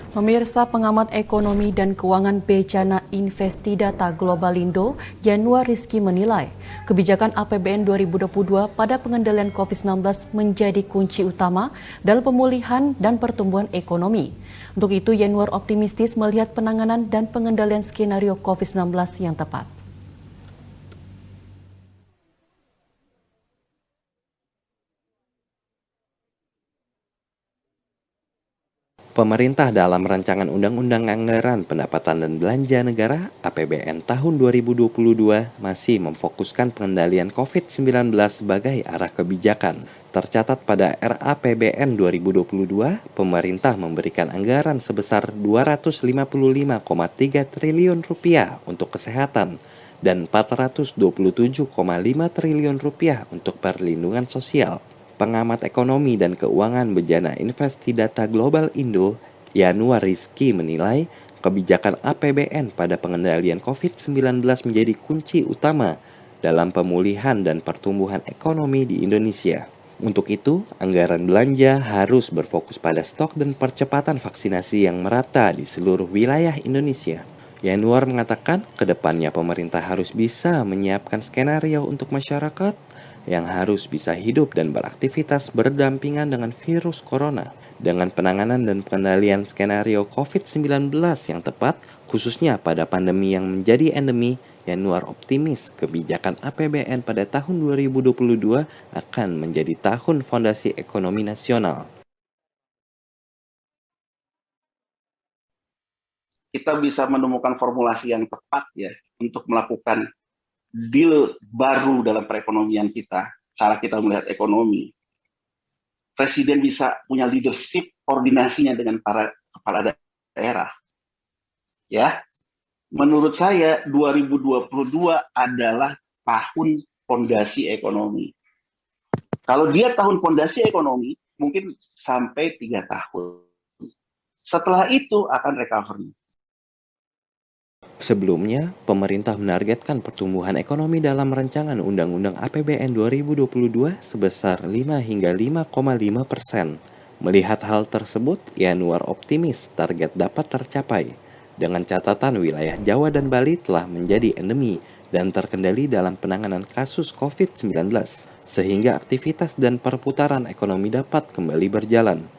Pemirsa, pengamat ekonomi dan keuangan Becana Investidata Globalindo, Yanuar Rizky menilai, kebijakan APBN 2022 pada pengendalian COVID-19 menjadi kunci utama dalam pemulihan dan pertumbuhan ekonomi. Untuk itu, Yanuar optimistis melihat penanganan dan pengendalian skenario COVID-19 yang tepat. Pemerintah dalam rancangan Undang-Undang Anggaran Pendapatan dan Belanja Negara (APBN) tahun 2022 masih memfokuskan pengendalian COVID-19 sebagai arah kebijakan. Tercatat pada RAPBN 2022, pemerintah memberikan anggaran sebesar Rp255,3 triliun untuk kesehatan dan Rp427,5 triliun untuk perlindungan sosial. Pengamat ekonomi dan keuangan Becana Investidata Global Indo, Yanuar Rizky menilai kebijakan APBN pada pengendalian COVID-19 menjadi kunci utama dalam pemulihan dan pertumbuhan ekonomi di Indonesia. Untuk itu, anggaran belanja harus berfokus pada stok dan percepatan vaksinasi yang merata di seluruh wilayah Indonesia. Yanuar mengatakan, kedepannya pemerintah harus bisa menyiapkan skenario untuk masyarakat yang harus bisa hidup dan beraktivitas berdampingan dengan virus corona. Dengan penanganan dan pengendalian skenario COVID-19 yang tepat, khususnya pada pandemi yang menjadi endemi, Yanuar optimis kebijakan APBN pada tahun 2022 akan menjadi tahun fondasi ekonomi nasional. Kita bisa menemukan formulasi yang tepat ya untuk melakukan deal baru dalam perekonomian kita, cara kita melihat ekonomi. Presiden bisa punya leadership koordinasinya dengan para kepala daerah. Ya, menurut saya 2022 adalah tahun fondasi ekonomi. Kalau dia tahun fondasi ekonomi, mungkin sampai 3 tahun. Setelah itu akan recovery. Sebelumnya, pemerintah menargetkan pertumbuhan ekonomi dalam rancangan Undang-Undang APBN 2022 sebesar 5 hingga 5,5%. Melihat hal tersebut, Yanuar optimis target dapat tercapai. Dengan catatan wilayah Jawa dan Bali telah menjadi endemi dan terkendali dalam penanganan kasus COVID-19, sehingga aktivitas dan perputaran ekonomi dapat kembali berjalan.